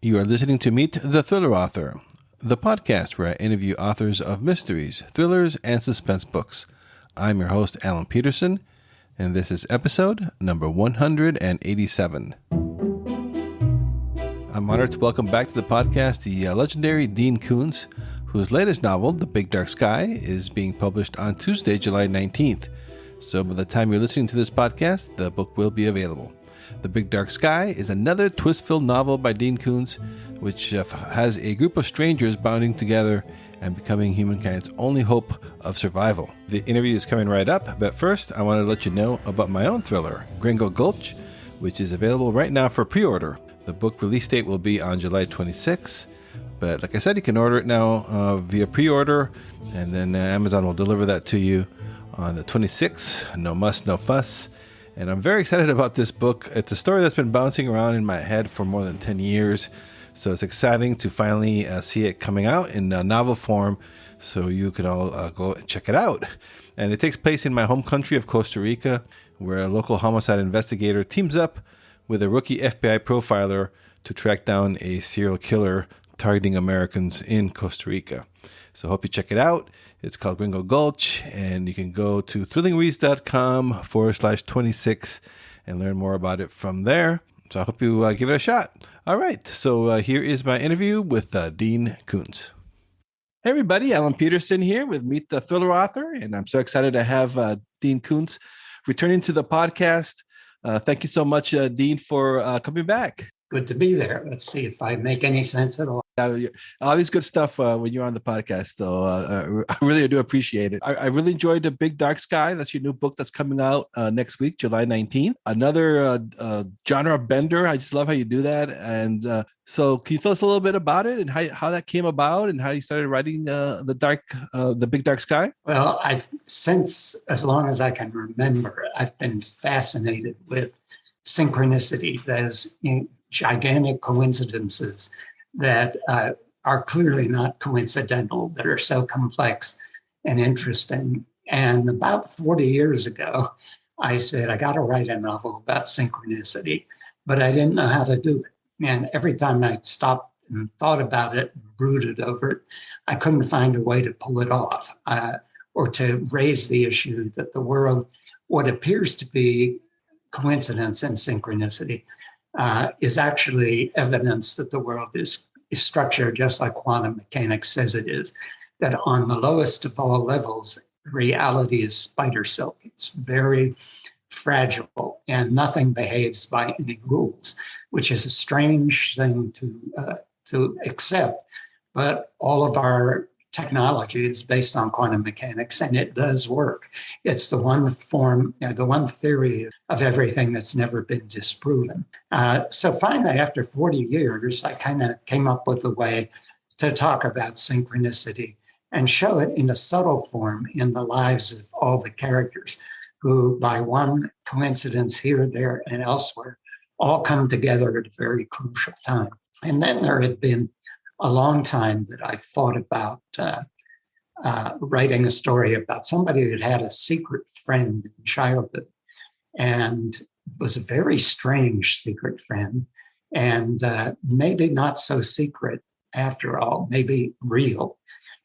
You are listening to Meet the Thriller Author, the podcast where I interview authors of mysteries, thrillers, and suspense books. I'm your host, Alan Peterson, and this is episode number 187. I'm honored to welcome back to the podcast the legendary Dean Koontz, whose latest novel, The Big Dark Sky, is being published on Tuesday, July 19th. So by the time you're listening to this podcast, the book will be available. The Big Dark Sky is another twist-filled novel by Dean Koontz, which has a group of strangers bonding together and becoming humankind's only hope of survival. The interview is coming right up, but first I wanted to let you know about my own thriller, Gringo Gulch, which is available right now for pre-order. The book release date will be on July 26th, but like I said, you can order it now via pre-order, and then Amazon will deliver that to you on the 26th. No muss, no fuss. And I'm very excited about this book. It's a story that's been bouncing around in my head for more than 10 years. So it's exciting to finally see it coming out in novel form so you can all go and check it out. And it takes place in my home country of Costa Rica, where a local homicide investigator teams up with a rookie FBI profiler to track down a serial killer targeting Americans in Costa Rica. So I hope you check it out. It's called Gringo Gulch, and you can go to thrillingreads.com/26 and learn more about it from there. So I hope you give it a shot. All right, so here is my interview with Dean Koontz. Hey everybody, Alan Peterson here with Meet the Thriller Author, and I'm so excited to have Dean Koontz returning to the podcast. Thank you so much, Dean, for coming back. Good to be there. Let's see if I make any sense at all. Always good stuff when you're on the podcast. So I really do appreciate it. I really enjoyed The Big Dark Sky. That's your new book that's coming out next week, July 19th. Another genre bender. I just love how you do that. And so can you tell us a little bit about it and how that came about and how you started writing The Big Dark Sky? Well, since as long as I can remember, I've been fascinated with synchronicity. Those gigantic coincidences that are clearly not coincidental, that are so complex and interesting. And about 40 years ago, I said, I got to write a novel about synchronicity, but I didn't know how to do it. And every time I stopped and thought about it, and brooded over it, I couldn't find a way to pull it off or to raise the issue that the world, what appears to be coincidence and synchronicity, is actually evidence that the world is structured just like quantum mechanics says it is, that on the lowest of all levels, reality is spider silk. It's very fragile and nothing behaves by any rules, which is a strange thing to accept. But all of our technology is based on quantum mechanics, and it does work. It's the one form, the one theory of everything that's never been disproven. So finally, after 40 years, I kind of came up with a way to talk about synchronicity and show it in a subtle form in the lives of all the characters who, by one coincidence here, there, and elsewhere, all come together at a very crucial time. And then there had been a long time that I thought about writing a story about somebody who had a secret friend in childhood, and was a very strange secret friend, and maybe not so secret after all, maybe real,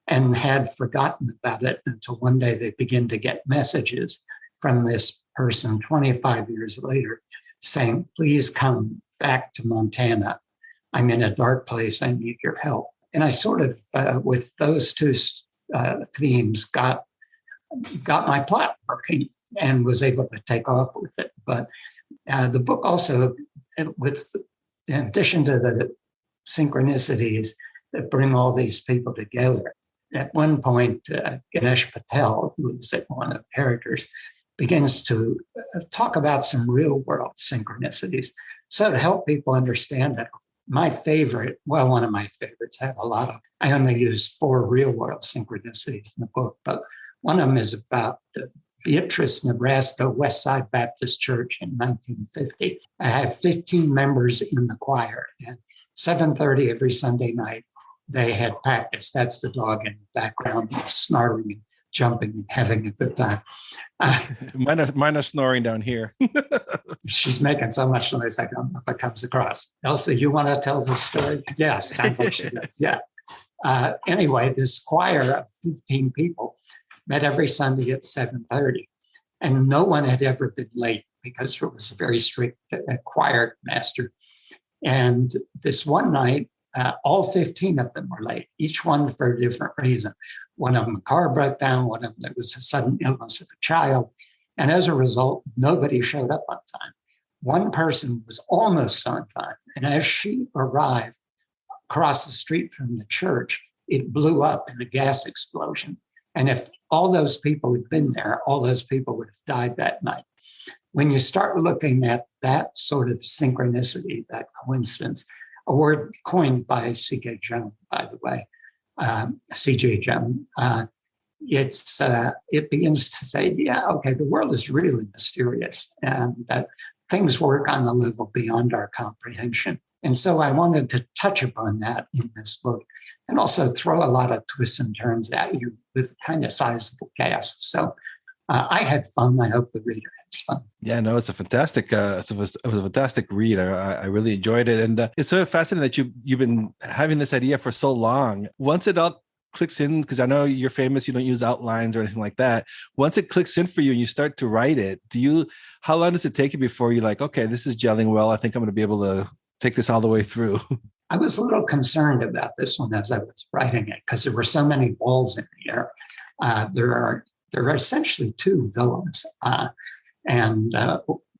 and had forgotten about it until one day they begin to get messages from this person 25 years later saying, please come back to Montana. I'm in a dark place. I need your help. And I sort of, with those two themes, got my plot working and was able to take off with it. But the book also, in addition to the synchronicities that bring all these people together, at one point, Ganesh Patel, who is one of the characters, begins to talk about some real world synchronicities. So to help people understand that, my favorite, well, one of my favorites, I have a lot of, I only use 4 real world synchronicities in the book, but one of them is about Beatrice, Nebraska, West Side Baptist Church in 1950. I have 15 members in the choir, and 7:30 every Sunday night, they had practice. That's the dog in the background snarling and jumping and having a good time. Mine are snoring down here. She's making so much noise, I don't know if it comes across. Elsa, you want to tell the story? Yes, sounds like she does. Yeah. Anyway, this choir of 15 people met every Sunday at 7:30, and no one had ever been late because there was a very strict choir master. And this one night, all 15 of them were late, each one for a different reason. One of them, a car broke down. One of them, there was a sudden illness of a child. And as a result, nobody showed up on time. One person was almost on time. And as she arrived across the street from the church, it blew up in a gas explosion. And if all those people had been there, all those people would have died that night. When you start looking at that sort of synchronicity, that coincidence, a word coined by C.K. Jones, by the way, C.J. Jones, it begins to say, yeah, okay, the world is really mysterious and that things work on a level beyond our comprehension. And so I wanted to touch upon that in this book and also throw a lot of twists and turns at you with kind of sizable casts. So I had fun. I hope the reader has fun. Yeah, no, it's a fantastic, it was a fantastic read. I really enjoyed it, and it's so fascinating that you've been having this idea for so long. Once it all clicks in, because I know you're famous, you don't use outlines or anything like that. Once it clicks in for you and you start to write it, how long does it take you before you're like, okay, this is gelling well, I think I'm going to be able to take this all the way through? I was a little concerned about this one as I was writing it because there were so many balls in the air. There are essentially two villains, and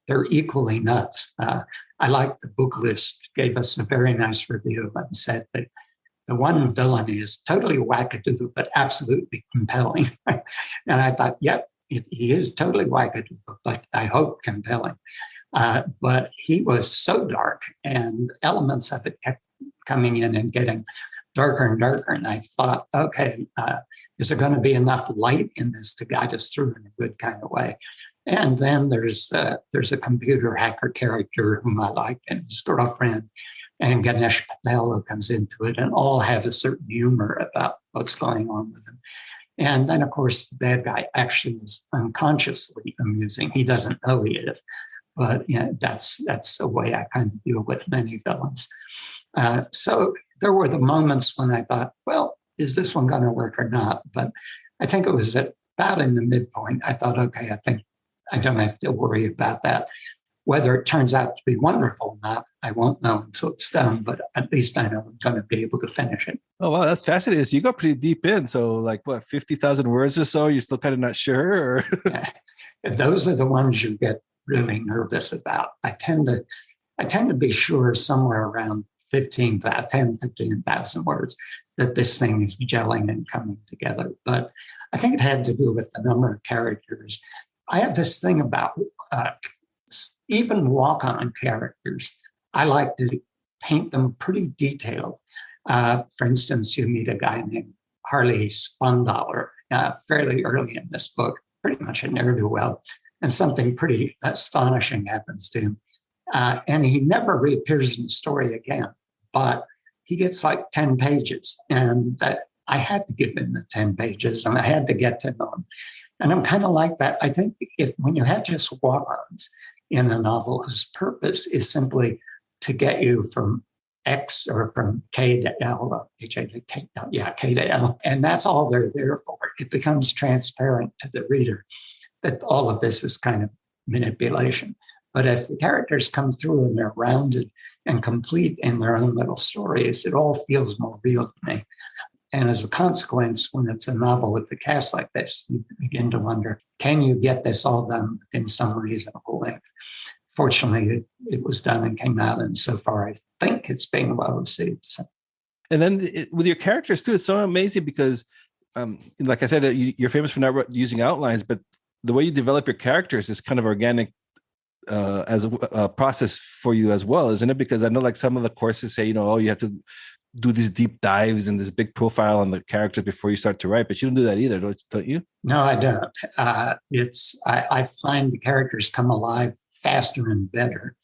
they're equally nuts. I like the book list gave us a very nice review and said that the one villain is totally wackadoodle, but absolutely compelling. And I thought, yep, he is totally wackadoodle, but I hope compelling. But he was so dark, and elements of it kept coming in and getting darker and darker. And I thought, okay, is there going to be enough light in this to guide us through in a good kind of way? And then there's a computer hacker character whom I like, and his girlfriend, and Ganesh Patel, who comes into it, and all have a certain humor about what's going on with him. And then, of course, the bad guy actually is unconsciously amusing. He doesn't know he is, but that's a way I kind of deal with many villains. So there were the moments when I thought, well, is this one going to work or not? But I think it was about in the midpoint. I thought, okay, I think I don't have to worry about that. Whether it turns out to be wonderful or not, I won't know until it's done, but at least I know I'm going to be able to finish it. Oh, wow, that's fascinating. So you go pretty deep in. So like, 50,000 words or so? You're still kind of not sure? Or? Yeah. Those are the ones you get really nervous about. I tend to be sure somewhere around 15,000 words that this thing is gelling and coming together. But I think it had to do with the number of characters. I have this thing about even walk-on characters. I like to paint them pretty detailed. For instance, you meet a guy named Harley Spondauer fairly early in this book, pretty much a ne'er-do-well, and something pretty astonishing happens to him. And he never reappears in the story again, but he gets like 10 pages. And I had to give him the 10 pages and I had to get to know him. And I'm kind of like that. I think when you have just walk-ons in a novel whose purpose is simply to get you from X or from K to L, K to L, and that's all they're there for. It becomes transparent to the reader that all of this is kind of manipulation. But if the characters come through and they're rounded and complete in their own little stories, it all feels more real to me. And as a consequence, when it's a novel with a cast like this, you begin to wonder, can you get this all done within some reasonable length? Fortunately, it was done and came out, and so far I think it's being well received. So. And then with your characters too, it's so amazing because, like I said, you're famous for not using outlines, but the way you develop your characters is kind of organic as a process for you as well, isn't it? Because I know like some of the courses say, you have to do these deep dives and this big profile on the characters before you start to write, but you don't do that either, don't you? No, I don't. I find the characters come alive faster and better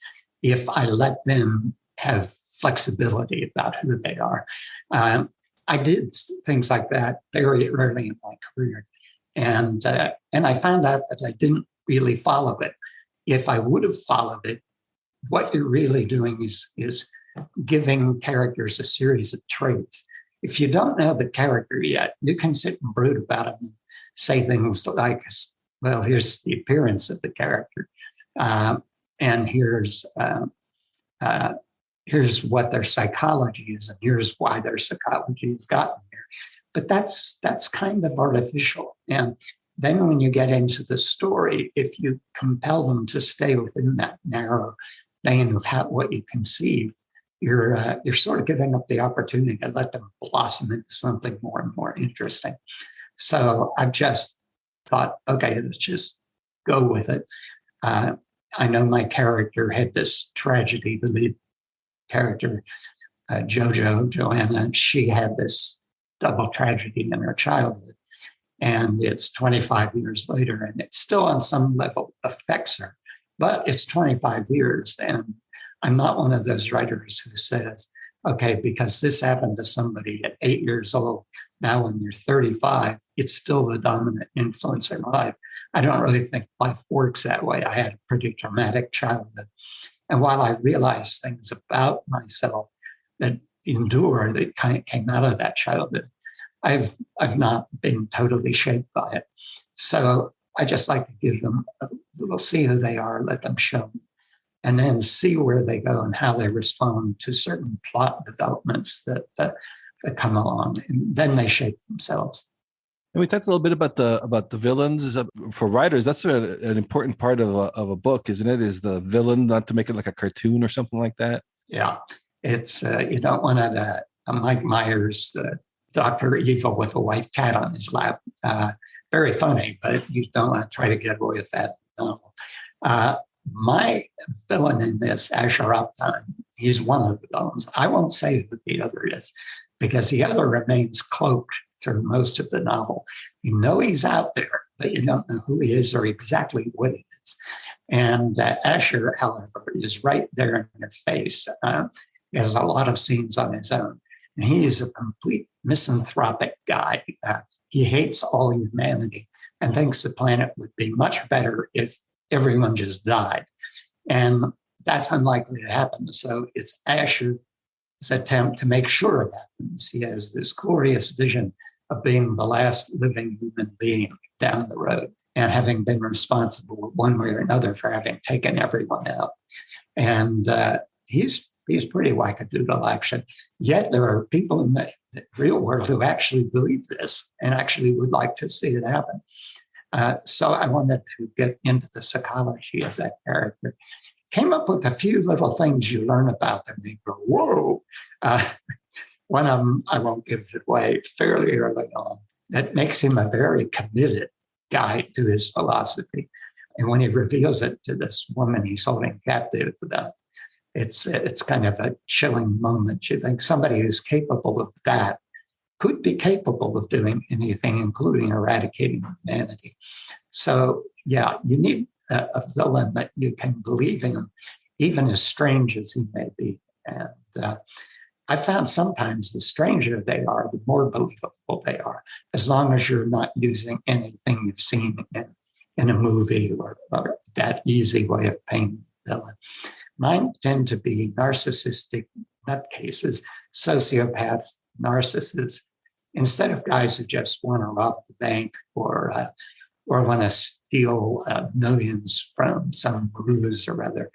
if I let them have flexibility about who they are. I did things like that very early in my career. And I found out that I didn't really follow it. If I would have followed it, what you're really doing is giving characters a series of traits. If you don't know the character yet, you can sit and brood about them and say things like, well, here's the appearance of the character, and here's what their psychology is, and here's why their psychology has gotten here. But that's kind of artificial. And then when you get into the story, if you compel them to stay within that narrow vein of what you conceive, you're sort of giving up the opportunity to let them blossom into something more and more interesting. So I've just thought, okay, let's just go with it. I know my character had this tragedy. The lead character, Joanna, she had this double tragedy in her childhood. And it's 25 years later, and it still on some level affects her. But it's 25 years, and I'm not one of those writers who says, okay, because this happened to somebody at 8 years old, now when you're 35, it's still the dominant influence in life. I don't really think life works that way. I had a pretty traumatic childhood. And while I realized things about myself that endure, that kind of came out of that childhood, I've not been totally shaped by it. So I just like to give them we'll see who they are, let them show me, and then see where they go and how they respond to certain plot developments that come along, and then they shape themselves. And we talked a little bit about the villains for writers. That's an important part of a book, isn't it? Is the villain, not to make it like a cartoon or something like that? Yeah, it's you don't want a Mike Myers Dr. Evil with a white cat on his lap. Very funny, but you don't want to try to get away with that novel. My villain in this, Asher Uptime, he's one of the villains. I won't say who the other is, because the other remains cloaked through most of the novel. You know he's out there, but you don't know who he is or exactly what he is. And Asher, however, is right there in your face. He has a lot of scenes on his own. And he is a complete misanthropic guy. He hates all humanity and thinks the planet would be much better if everyone just died. And that's unlikely to happen. So it's Asher's attempt to make sure it happens. He has this glorious vision of being the last living human being down the road and having been responsible one way or another for having taken everyone out. And he's pretty wackadoodle, actually. Yet there are people in the real world who actually believe this and actually would like to see it happen. So I wanted to get into the psychology of that character. Came up with a few little things you learn about them. You go, whoa. One of them, I won't give it away, fairly early on, that makes him a very committed guy to his philosophy. And when he reveals it to this woman he's holding captive, it's kind of a chilling moment. You think somebody who's capable of that could be capable of doing anything, including eradicating humanity. So, yeah, you need a villain that you can believe in, even as strange as he may be. And I found sometimes the stranger they are, the more believable they are, as long as you're not using anything you've seen in a movie or that easy way of painting the villain. Mine tend to be narcissistic nutcases, sociopaths, narcissists, instead of guys who just want to rob the bank or want to steal millions from some ruse or other,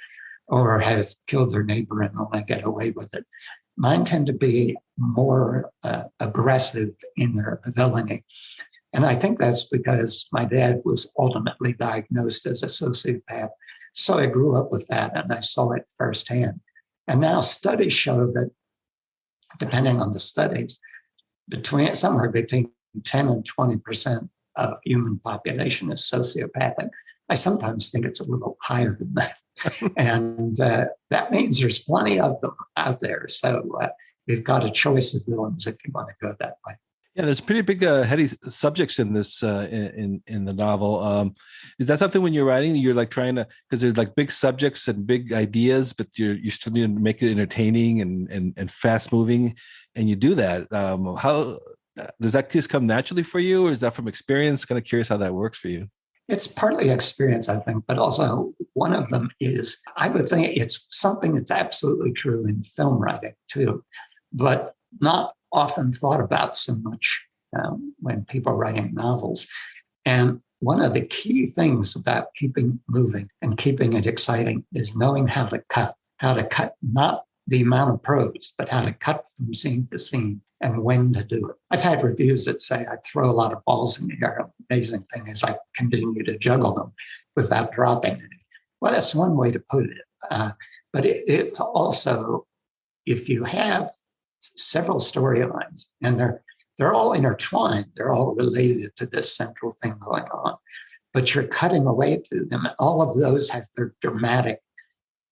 or have killed their neighbor and want to get away with it. Mine tend to be more aggressive in their villainy. And I think that's because my dad was ultimately diagnosed as a sociopath. So I grew up with that and I saw it firsthand. And now studies show that, depending on the studies, somewhere between 10 and 20% of human population is sociopathic. I sometimes think it's a little higher than that. And that means there's plenty of them out there. So we've got a choice of villains if you want to go that way. Yeah, there's pretty big, heady subjects in this in the novel. Is that something when you're writing, you're like trying to, because there's like big subjects and big ideas, but you still need to make it entertaining and fast moving, and you do that. How Does that just come naturally for you, or is that from experience? Kind of curious how that works for you. It's partly experience, I think, but also one of them is, I would say it's something that's absolutely true in film writing too, but not often thought about so much when people are writing novels. And one of the key things about keeping moving and keeping it exciting is knowing how to cut not the amount of prose, but how to cut from scene to scene and when to do it. I've had reviews that say I throw a lot of balls in the air. The amazing thing is I continue to juggle them without dropping any. Well, that's one way to put it. But it's also, if you have several storylines and they're all intertwined, they're all related to this central thing going on, but you're cutting away to them, all of those have their dramatic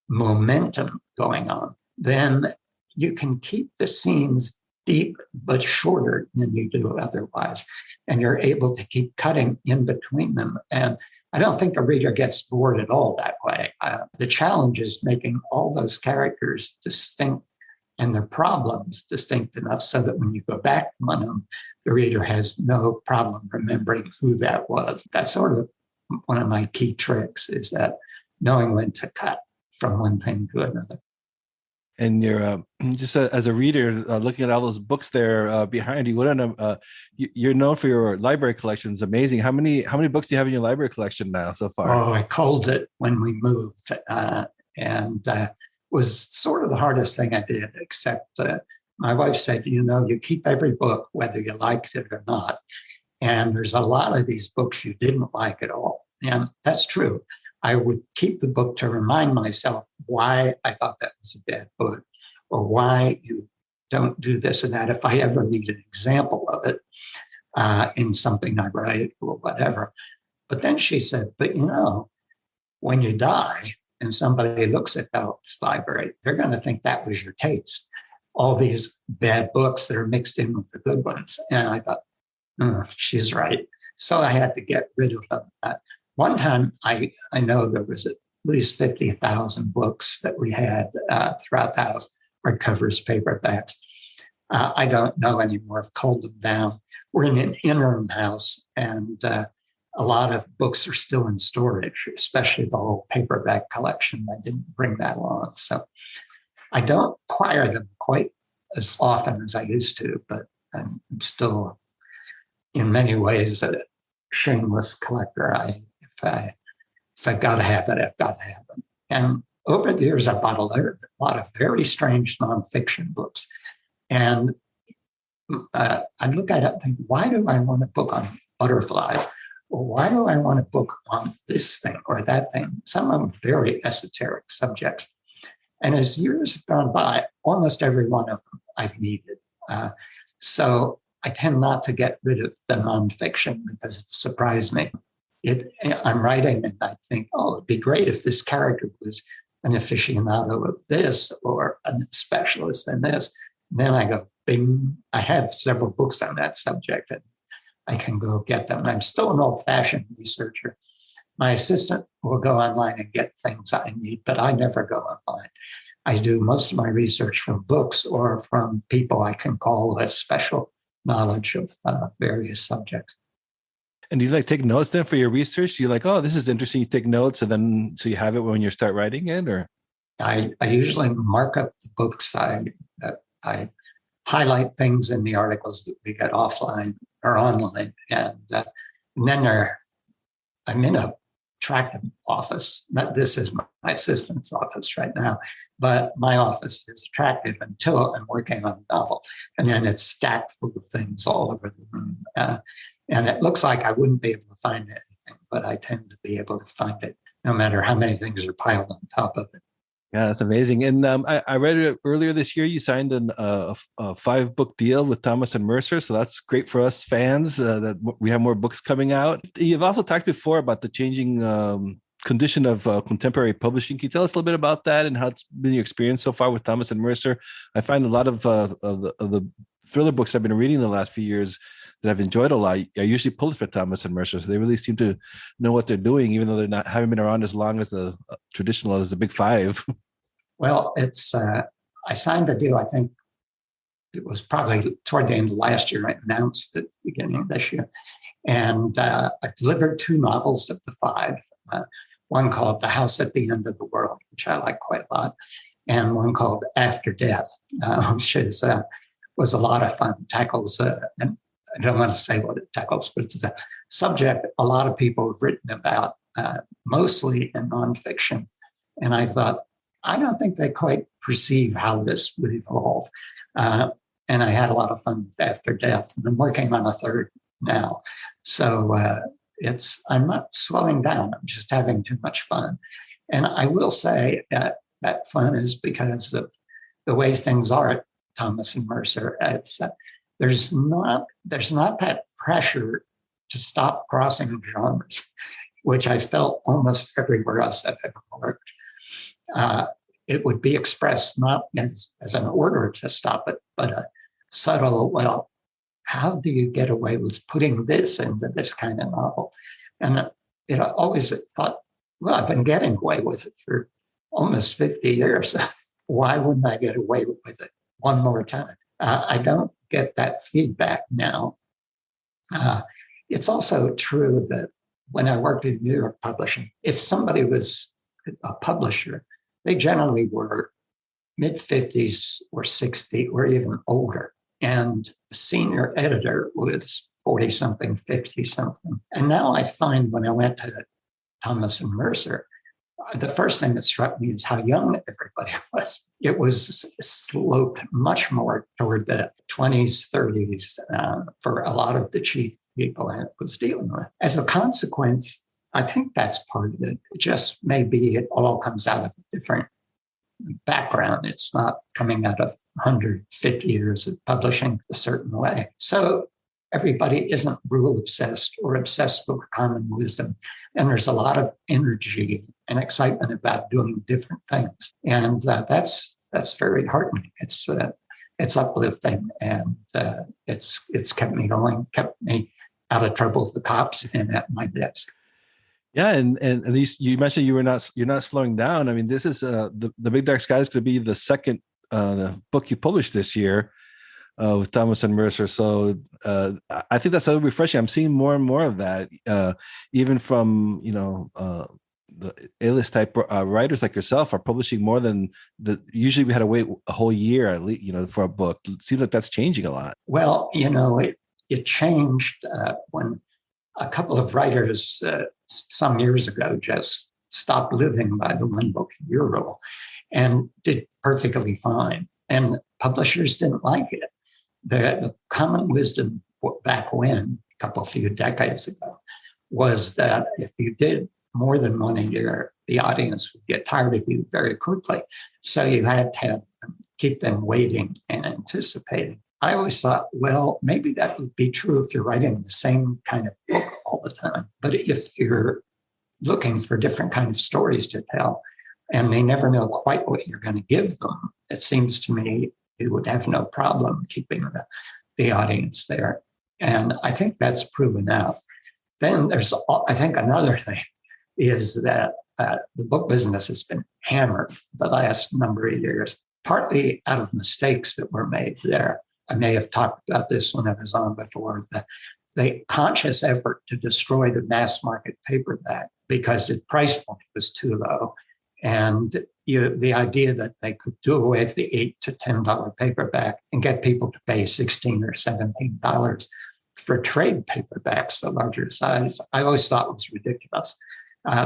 momentum going on, then you can keep the scenes deep but shorter than you do otherwise. And you're able to keep cutting in between them. And I don't think a reader gets bored at all that way. The challenge is making all those characters distinct and their problems distinct enough so that when you go back to one of them, the reader has no problem remembering who that was. That's sort of one of my key tricks, is that knowing when to cut from one thing to another. And you're just as a reader, looking at all those books there behind you. You're known for your library collections. Amazing. How many books do you have in your library collection now so far? Oh, I culled it when we moved, and was sort of the hardest thing I did. Except my wife said, you keep every book whether you liked it or not. And there's a lot of these books you didn't like at all, and that's true. I would keep the book to remind myself why I thought that was a bad book, or why you don't do this and that if I ever need an example of it in something I write or whatever. But then she said, but when you die and somebody looks at this library, they're going to think that was your taste. All these bad books that are mixed in with the good ones. And I thought, she's right. So I had to get rid of them. One time, I know there was at least 50,000 books that we had throughout the house, hardcovers, paperbacks. I don't know anymore. I've culled them down. We're in an interim house, and a lot of books are still in storage, especially the whole paperback collection. I didn't bring that along. So I don't acquire them quite as often as I used to, but I'm still, in many ways, a shameless collector. If I've got to have it, I've got to have it. And over the years, I bought a lot of very strange nonfiction books. And I look at it and think, why do I want a book on butterflies? Or why do I want a book on this thing or that thing? Some of them very esoteric subjects. And as years have gone by, almost every one of them I've needed. So I tend not to get rid of the nonfiction because it surprised me. I'm writing and I think, it'd be great if this character was an aficionado of this or a specialist in this. And then I go, bing, I have several books on that subject and I can go get them. I'm still an old-fashioned researcher. My assistant will go online and get things I need, but I never go online. I do most of my research from books or from people I can call who have special knowledge of various subjects. And do you take notes then for your research? Do you this is interesting, you take notes and then so you have it when you start writing it, or? I usually mark up the books. I highlight things in the articles that we get offline or online. And then I'm in a tract office. This is my assistant's office right now, but my office is attractive until I'm working on a novel. And then it's stacked full of things all over the room. And it looks like I wouldn't be able to find anything, but I tend to be able to find it no matter how many things are piled on top of it. Yeah, that's amazing. And I read it earlier this year. You signed a 5-book deal with Thomas and Mercer. So that's great for us fans that we have more books coming out. You've also talked before about the changing condition of contemporary publishing. Can you tell us a little bit about that and how it's been your experience so far with Thomas and Mercer? I find a lot of the thriller books I've been reading the last few years that I've enjoyed a lot are usually published by Thomas and Mercer. So they really seem to know what they're doing, even though haven't been around as long as the traditional as the big 5. Well, it's I signed the deal, I think, it was probably toward the end of last year. I announced at the beginning of this year. And I delivered 2 novels of the 5, one called The House at the End of the World, which I like quite a lot, and one called After Death, which was a lot of fun. Tackles, and I don't want to say what it tackles, but it's a subject a lot of people have written about, mostly in nonfiction. And I thought, I don't think they quite perceive how this would evolve. And I had a lot of fun with After Death, and I'm working on a 3rd now. So I'm not slowing down. I'm just having too much fun. And I will say that fun is because of the way things are at Thomas and Mercer. It's there's not that pressure to stop crossing genres, which I felt almost everywhere else I've ever worked. It would be expressed not as an order to stop it, but a subtle, well, how do you get away with putting this into this kind of novel? And it always thought, well, I've been getting away with it for almost 50 years. Why wouldn't I get away with it one more time? I don't get that feedback now. It's also true that when I worked in New York publishing, if somebody was a publisher, they generally were mid-50s or 60 or even older. And the senior editor was 40-something, 50-something. And now I find when I went to Thomas and Mercer, the first thing that struck me is how young everybody was. It was sloped much more toward the 20s, 30s for a lot of the chief people I was dealing with. As a consequence, I think that's part of it. It just maybe it all comes out of a different background. It's not coming out of 150 years of publishing a certain way. So everybody isn't rule obsessed or obsessed with common wisdom. And there's a lot of energy and excitement about doing different things. And that's very heartening. It's uplifting, and it's kept me going, kept me out of trouble with the cops and at my desk. Yeah, and at least you mentioned you're not slowing down. I mean, this is the Big Dark Sky is going to be the second the book you published this year with Thomas and Mercer. So I think that's so refreshing. I'm seeing more and more of that, even from the A-list type writers like yourself are publishing more than usually we had to wait a whole year at least, for a book. It seems like that's changing a lot. Well, it changed when a couple of writers some years ago just stopped living by the 1 book a year rule and did perfectly fine. And publishers didn't like it. The common wisdom back when, a few decades ago, was that if you did more than 1 a year, the audience would get tired of you very quickly. So you had to keep them waiting and anticipating. I always thought, well, maybe that would be true if you're writing the same kind of book all the time. But if you're looking for different kind of stories to tell, and they never know quite what you're going to give them, it seems to me you would have no problem keeping the audience there. And I think that's proven out. Then there's, I think, another thing is that the book business has been hammered the last number of years, partly out of mistakes that were made there. I may have talked about this when I was on before, the conscious effort to destroy the mass market paperback because the price point was too low. And the idea that they could do away with the $8 to $10 paperback and get people to pay $16 or $17 for trade paperbacks, the larger size, I always thought was ridiculous.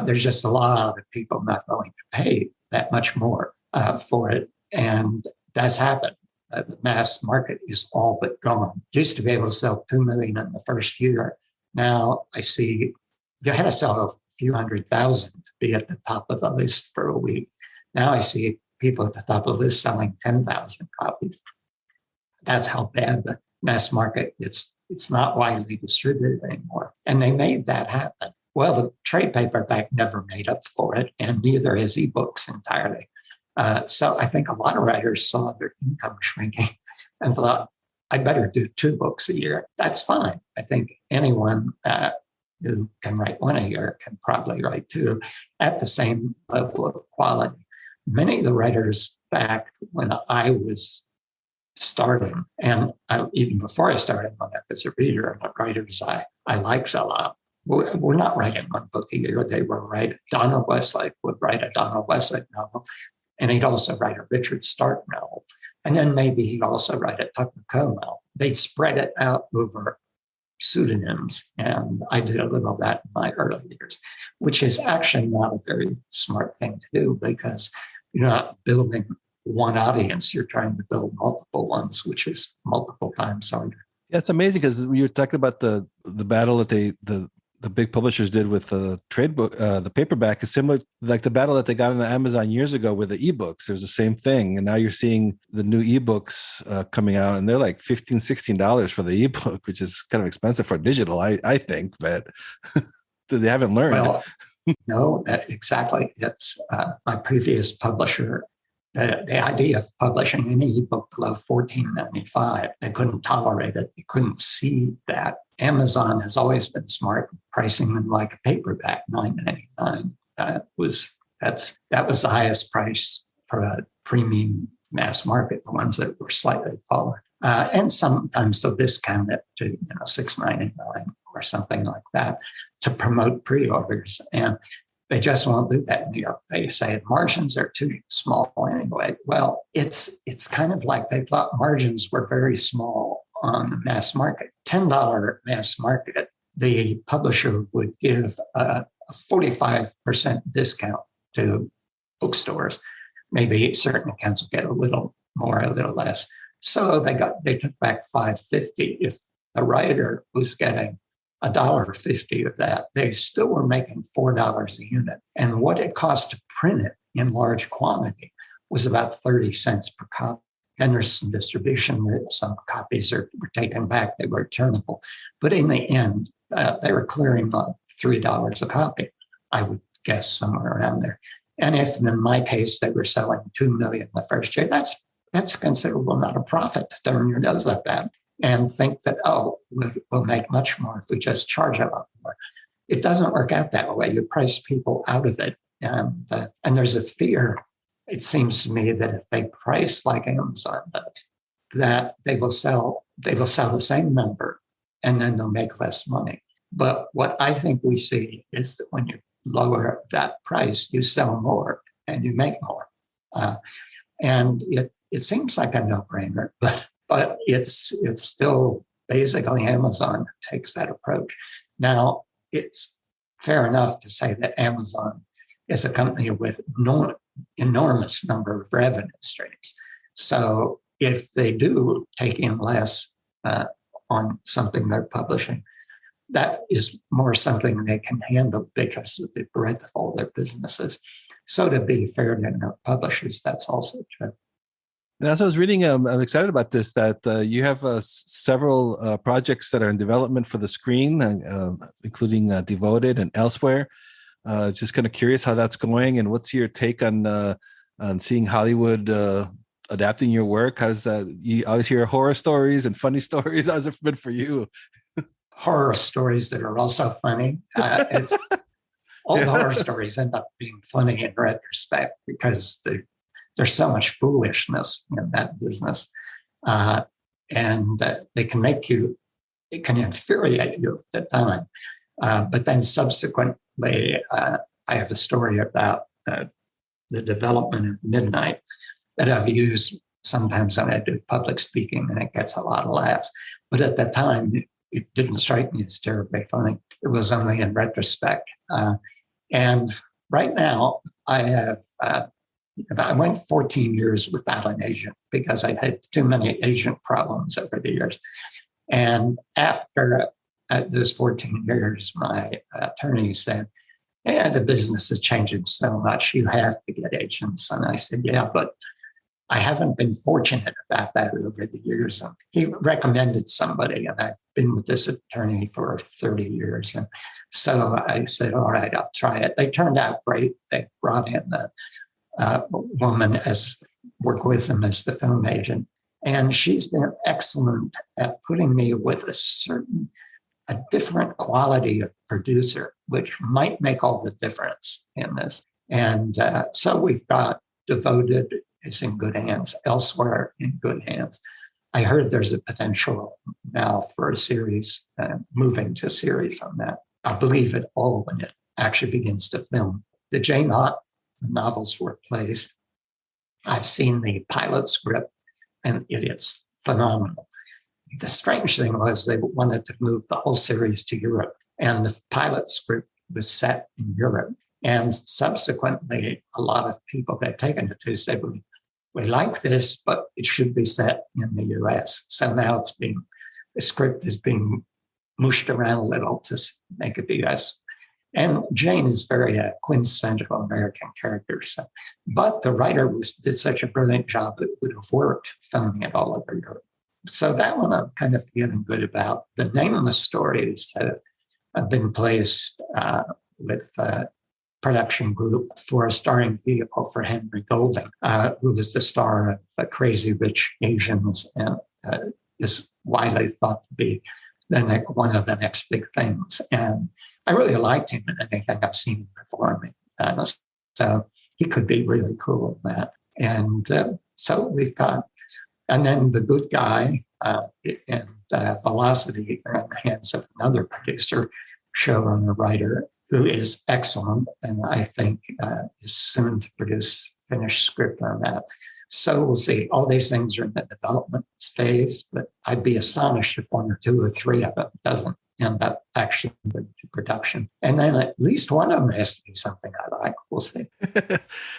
There's just a lot of people not willing to pay that much more for it. And that's happened. The mass market is all but gone. Used to be able to sell 2 million in the first year. Now I see you had to sell a few 100,000 to be at the top of the list for a week. Now I see people at the top of the list selling 10,000 copies. That's how bad the mass market is. It's not widely distributed anymore. And they made that happen. Well, the trade paperback never made up for it, and neither has ebooks entirely. So I think a lot of writers saw their income shrinking and thought, I better do 2 books a year. That's fine. I think anyone who can write 1 a year can probably write 2 at the same level of quality. Many of the writers back when I was starting. And even before I started on it as a reader and writers I liked a lot, we're not writing one book a year. They were writing, Donald Westlake would write a Donald Westlake novel, and he'd also write a Richard Stark novel. And then maybe he'd also write a Tucker Coe novel. They'd spread it out over pseudonyms. And I did a little of that in my early years, which is actually not a very smart thing to do because you're not building one audience, you're trying to build multiple ones, which is multiple times harder. Yeah, it's amazing because you're talking about the battle that the big publishers did with the trade book, the paperback is similar, like the battle that they got on Amazon years ago with the ebooks. There's the same thing. And now you're seeing the new ebooks coming out and they're like $15, $16 for the ebook, which is kind of expensive for digital, I think, but they haven't learned. Well, no, exactly. It's my previous publisher. The idea of publishing an ebook below $14.95, they couldn't tolerate it. They couldn't see that. Amazon has always been smart, pricing them like a paperback, $9.99. That was the highest price for a premium mass market, the ones that were slightly taller. And sometimes they'll discount it to $6.99 or something like that to promote pre-orders. And they just won't do that in New York. They say margins are too small anyway. Well, it's kind of like they thought margins were very small on the mass market. $10 mass market, the publisher would give a 45% discount to bookstores. Maybe certain accounts would get a little more, a little less. So they took back $5.50. If the writer was getting $1.50 of that, they still were making $4 a unit. And what it cost to print it in large quantity was about 30 cents per copy. Then there's some distribution. Some copies were taken back. They were returnable. But in the end, they were clearing $3 a copy, I would guess somewhere around there. And if in my case, they were selling 2 million the first year, that's a considerable amount of profit to turn your nose up at and think that, we'll make much more if we just charge a lot more. It doesn't work out that way. You price people out of it. And there's a fear, it seems to me, that if they price like Amazon does, that they will sell the same number and then they'll make less money. But what I think we see is that when you lower that price, you sell more and you make more. And it seems like a no-brainer, but it's still basically Amazon takes that approach. Now, it's fair enough to say that Amazon is a company with enormous number of revenue streams. So if they do take in less on something they're publishing, that is more something they can handle because of the breadth of all their businesses. So to be fair to publishers, that's also true. And as I was reading, I'm excited about this, that you have several projects that are in development for the screen, including Devoted and Elsewhere. Just kind of curious how that's going, and what's your take on seeing Hollywood adapting your work? How's that? You always hear horror stories and funny stories. How's it been for you? Horror stories that are also funny. The horror stories end up being funny in retrospect because there's so much foolishness in that business. And they can it can infuriate you at the time. But then subsequently, I have a story about the development of Midnight that I've used sometimes when I do public speaking, and it gets a lot of laughs. But at the time, it didn't strike me as terribly funny. It was only in retrospect. And right now, I went 14 years without an agent because I'd had too many agent problems over the years. And after those 14 years, my attorney said, the business is changing so much, you have to get agents. And I said, yeah, but I haven't been fortunate about that over the years. And he recommended somebody, and I've been with this attorney for 30 years. And so I said, all right, I'll try it. They turned out great. They brought in a woman work with them as the film agent. And she's been excellent at putting me with a different quality of producer, which might make all the difference in this. And so we've got Devoted is in good hands, Elsewhere in good hands. I heard there's a potential now for a series, moving to series on that. I believe it all when it actually begins to film. The Jane Austen novels were plays. I've seen the pilot script, and it's phenomenal. The strange thing was they wanted to move the whole series to Europe, and the pilot script was set in Europe. And subsequently, a lot of people that had taken it to said, we like this, but it should be set in the US. So now the script is being mushed around a little to make it the US. And Jane is very quintessential American character. So, but the writer did such a brilliant job that it would have worked filming it all over Europe. So that one I'm kind of feeling good about. The name of the story is have been placed with production group for a starring vehicle for Henry Golding, who was the star of Crazy Rich Asians and is widely thought to be one of the next big things. And I really liked him in anything I've seen him performing. So he could be really cool in that. And so we've got, and then The Good Guy and Velocity are in the hands of another producer, showrunner, writer, who is excellent, and I think is soon to produce finished script on that. So we'll see. All these things are in the development phase, but I'd be astonished if one or two or three of them doesn't end up actually into production. And then at least one of them has to be something I like. We'll see.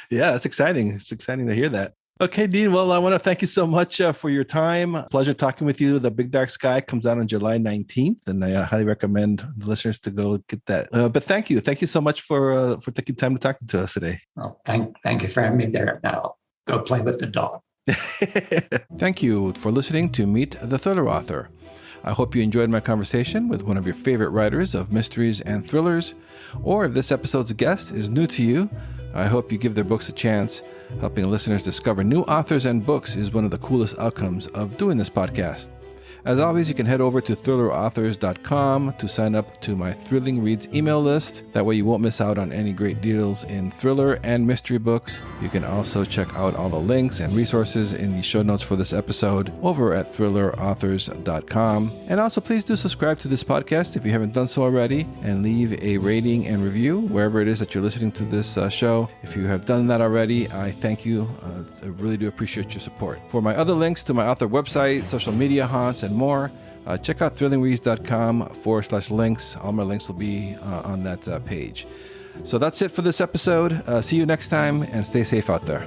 Yeah, that's exciting. It's exciting to hear that. Okay, Dean. Well, I want to thank you so much for your time. Pleasure talking with you. The Big Dark Sky comes out on July 19th, and I highly recommend the listeners to go get that. But thank you. Thank you so much for taking time to talk to us today. Well, thank you for having me there. Now, go play with the dog. Thank you for listening to Meet the Thriller Author. I hope you enjoyed my conversation with one of your favorite writers of mysteries and thrillers, or if this episode's guest is new to you, I hope you give their books a chance. Helping listeners discover new authors and books is one of the coolest outcomes of doing this podcast. As always, you can head over to thrillerauthors.com to sign up to my Thrilling Reads email list. That way you won't miss out on any great deals in thriller and mystery books. You can also check out all the links and resources in the show notes for this episode over at thrillerauthors.com. And also please do subscribe to this podcast if you haven't done so already, and leave a rating and review wherever it is that you're listening to this show. If you have done that already, I thank you. I really do appreciate your support. For my other links to my author website, social media haunts, and more, check out thrillingreads.com/links. All my links will be on that page. So that's it for this episode. See you next time, and stay safe out there.